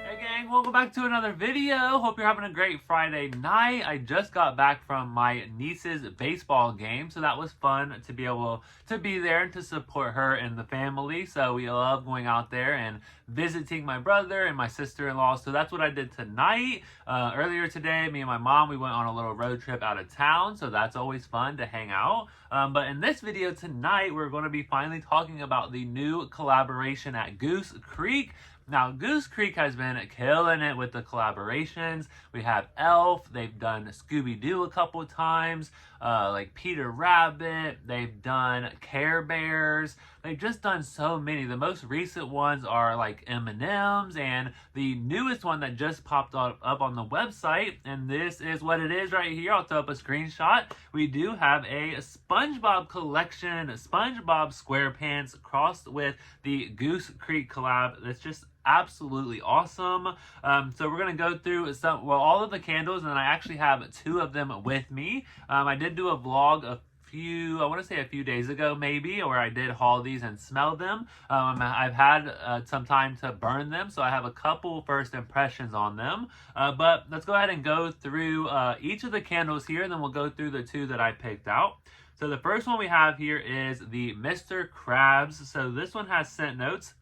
Hey gang, welcome back to another video. Hope you're having a great Friday night. I just got back from my niece's baseball game, so that was fun to be able to be there and to support her and the family. So we love going out there and visiting my brother and my sister-in-law. So that's what I did tonight. Earlier today, me and my mom, we went on a little road trip out of town, so that's always fun to hang out. But in this video tonight, we're going to be finally talking about the new collaboration at Goose Creek. Now, Goose Creek has been killing it with the collaborations. We have Elf, they've done Scooby-Doo a couple times, like Peter Rabbit, they've done Care Bears, they've just done so many. The most recent ones are like M&M's, and the newest one that just popped up on the website, and this is what it is right here. I'll throw up a screenshot. We do have a SpongeBob collection, SpongeBob SquarePants crossed with the Goose Creek collab. That's just absolutely awesome. So we're gonna go through all of the candles, and I actually have two of them with me. I did do a vlog I want to say a few days ago maybe, where I did haul these and smell them. I've had some time to burn them, so I have a couple first impressions on them. But let's go ahead and go through each of the candles here, and then we'll go through the two that I picked out. So the first one we have here is the Mr. Krabs. So this one has scent notes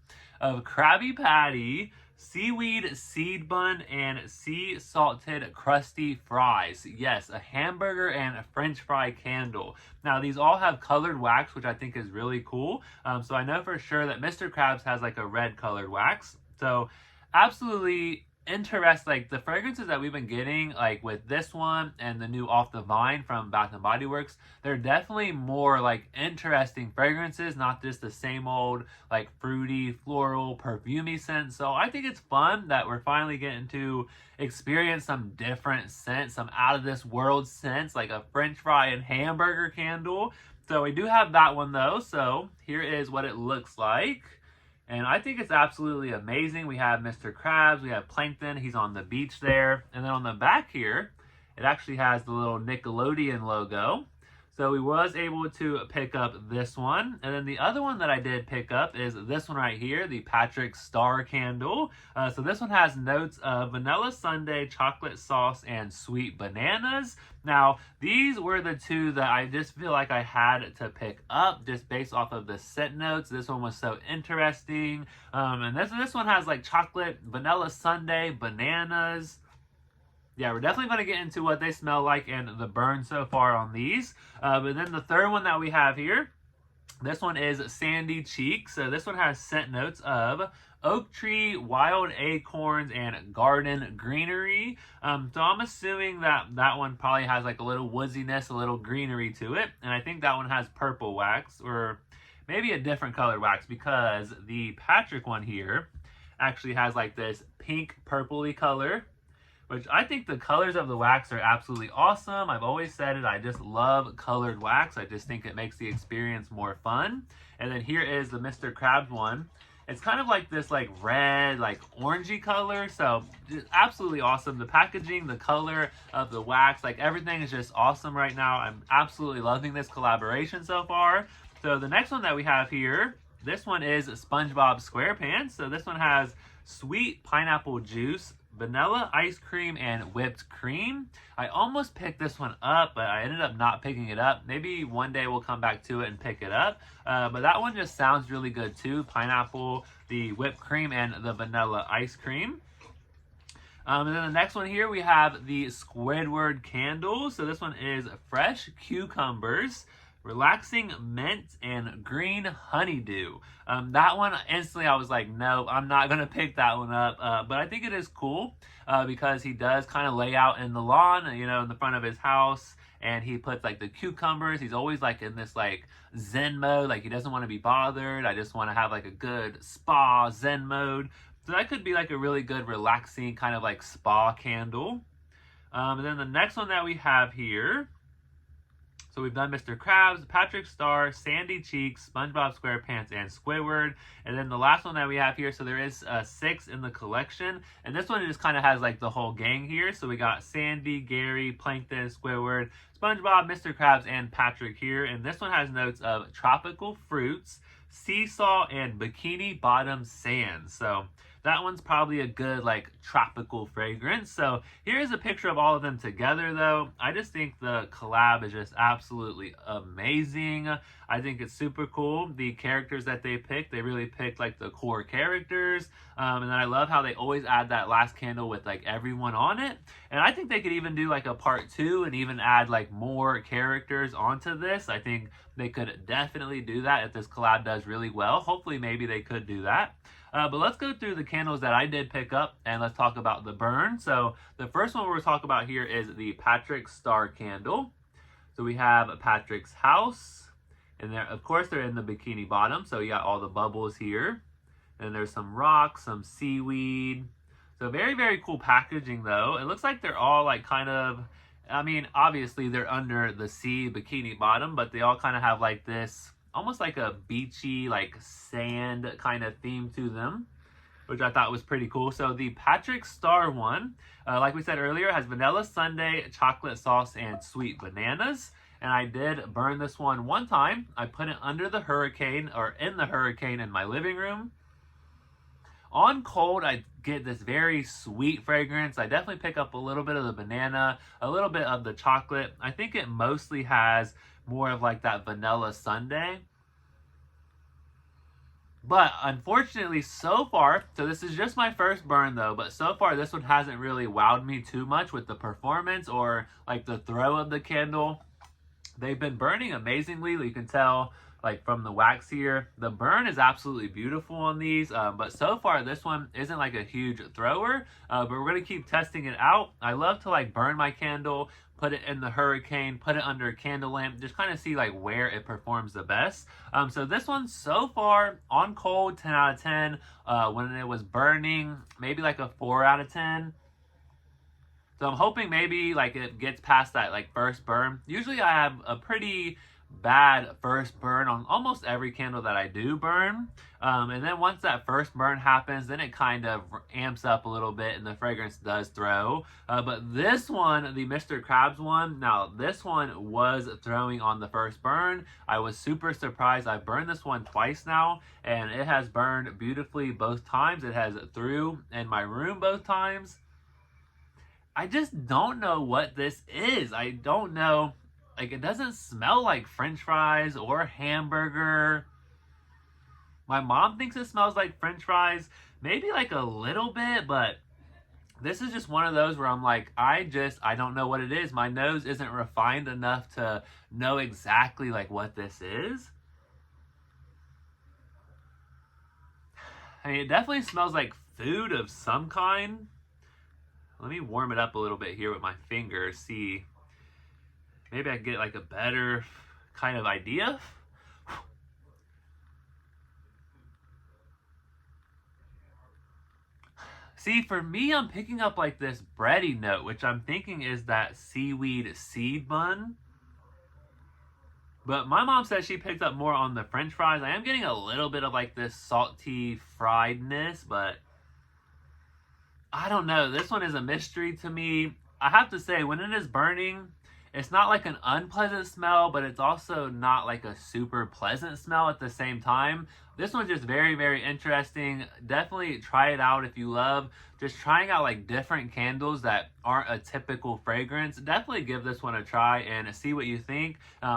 of Krabby Patty, seaweed seed bun, and sea salted crusty fries. Yes, a hamburger and a french fry candle. Now these all have colored wax, which I think is really cool. So I know for sure that Mr. Krabs has like a red colored wax. So absolutely interesting. Like the fragrances that we've been getting, like with this one and the new Off the Vine from Bath and Body Works, they're definitely more like interesting fragrances, not just the same old like fruity, floral, perfumey scent. So I think it's fun that we're finally getting to experience some different scents, some out of this world scents, like a french fry and hamburger candle. So we do have that one though. So here is what it looks like. And I think it's absolutely amazing. We have Mr. Krabs, we have Plankton, he's on the beach there. And then on the back here, it actually has the little Nickelodeon logo. So we was able to pick up this one. And then the other one that I did pick up is this one right here, the Patrick Star candle. So this one has notes of vanilla sundae, chocolate sauce, and sweet bananas. Now, these were the two that I just feel like I had to pick up just based off of the scent notes. This one was so interesting. And this one has like chocolate, vanilla sundae, bananas. Yeah, we're definitely going to get into what they smell like and the burn so far on these. But then the third one that we have here, this one is Sandy Cheek. So this one has scent notes of oak tree, wild acorns, and garden greenery. So I'm assuming that one probably has like a little wooziness, a little greenery to it. And I think that one has purple wax, or maybe a different colored wax, because the Patrick one here actually has like this pink purpley color, which I think the colors of the wax are absolutely awesome. I've always said it, I just love colored wax. I just think it makes the experience more fun. And then here is the Mr. Krabs one. It's kind of like this like red, like orangey color. So just absolutely awesome. The packaging, the color of the wax, like everything is just awesome right now. I'm absolutely loving this collaboration so far. So the next one that we have here, this one is SpongeBob SquarePants. So this one has sweet pineapple juice, vanilla ice cream, and whipped cream. I almost picked this one up, but I ended up not picking it up. Maybe one day we'll come back to it and pick it up. But that one just sounds really good too. Pineapple, the whipped cream, and the vanilla ice cream. And then the next one here, we have the Squidward candle. So this one is fresh cucumbers, relaxing mint, and green honeydew. That one, instantly I was like, no, I'm not going to pick that one up. But I think it is cool because he does kind of lay out in the lawn, you know, in the front of his house. And he puts like the cucumbers. He's always like in this like Zen mode. Like he doesn't want to be bothered. I just want to have like a good spa Zen mode. So that could be like a really good relaxing kind of like spa candle. And then the next one that we have here, So we've done Mr. Krabs, Patrick Star, Sandy Cheeks, SpongeBob SquarePants, and Squidward. And then the last one that we have here, so there is 6 in the collection. And this one just kind of has like the whole gang here. So we got Sandy, Gary, Plankton, Squidward, SpongeBob, Mr. Krabs, and Patrick here. And this one has notes of tropical fruits, seesaw, and bikini bottom sand. So that one's probably a good like tropical fragrance. So here's a picture of all of them together though. I just think the collab is just absolutely amazing. I think it's super cool. The characters that they picked, they really picked like the core characters. And then I love how they always add that last candle with like everyone on it. And I think they could even do like a part 2 and even add like more characters onto this. I think they could definitely do that if this collab does really well. Hopefully maybe they could do that. But let's go through the candles that I did pick up and let's talk about the burn. So the first one we're going to talk about here is the Patrick Star candle. So we have Patrick's house, and there, of course, they're in the bikini bottom. So you got all the bubbles here, and there's some rocks, some seaweed. So very, very cool packaging though. It looks like they're all like kind of, I mean, obviously they're under the sea bikini bottom, but they all kind of have like this almost like a beachy, like sand kind of theme to them, which I thought was pretty cool. So the Patrick Star one, like we said earlier, has vanilla sundae, chocolate sauce, and sweet bananas. And I did burn this one time. I put it under the hurricane, or in the hurricane in my living room. On cold, I get this very sweet fragrance. I definitely pick up a little bit of the banana, a little bit of the chocolate. I think it mostly has more of like that vanilla sundae. But unfortunately so far, so this is just my first burn though, but so far this one hasn't really wowed me too much with the performance or like the throw of the candle. They've been burning amazingly. You can tell like from the wax here. The burn is absolutely beautiful on these, but so far this one isn't like a huge thrower, but we're going to keep testing it out. I love to like burn my candle, put it in the hurricane, put it under a candle lamp, just kind of see like where it performs the best. So this one so far on cold, 10 out of 10. When it was burning, maybe like a 4 out of 10. So I'm hoping maybe like it gets past that like first burn. Usually I have a pretty bad first burn on almost every candle that I do burn, and then once that first burn happens, then it kind of amps up a little bit and the fragrance does throw. But this one, the Mr. Krabs one, now this one was throwing on the first burn. I was super surprised. I burned this one twice now and it has burned beautifully both times. It has threw in my room both times. I just don't know what this is. I don't know. Like, it doesn't smell like French fries or hamburger. My mom thinks it smells like French fries. Maybe like a little bit, but this is just one of those where I'm like, I don't know what it is. My nose isn't refined enough to know exactly like what this is. I mean, it definitely smells like food of some kind. Let me warm it up a little bit here with my finger, see. Maybe I can get like a better kind of idea. See, for me, I'm picking up like this bready note, which I'm thinking is that seaweed seed bun. But my mom says she picked up more on the French fries. I am getting a little bit of like this salty friedness, but I don't know. This one is a mystery to me. I have to say, when it is burning, it's not like an unpleasant smell, but it's also not like a super pleasant smell at the same time. This one's just very, very interesting. Definitely try it out if you love just trying out like different candles that aren't a typical fragrance. Definitely give this one a try and see what you think.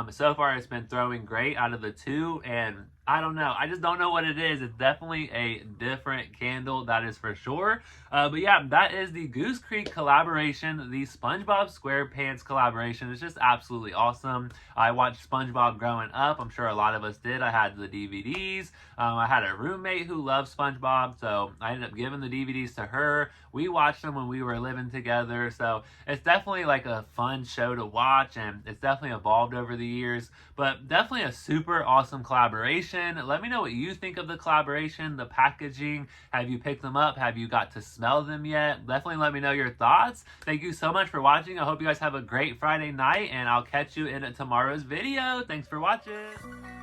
So far it's been throwing great out of the two, and I don't know. I just don't know what it is. It's definitely a different candle, that is for sure. But yeah, that is the Goose Creek collaboration, the SpongeBob SquarePants collaboration. It's just absolutely awesome. I watched SpongeBob growing up. I'm sure a lot of us did. I had the DVDs. I had a roommate who loved SpongeBob, so I ended up giving the DVDs to her. her. We watched them when we were living together, so it's definitely like a fun show to watch, and it's definitely evolved over the years, but definitely a super awesome collaboration. Let me know what you think of the collaboration, the packaging. Have you picked them up? Have you got to smell them yet? Definitely let me know your thoughts. Thank you so much for watching. I hope you guys have a great Friday night, and I'll catch you in tomorrow's video. Thanks for watching.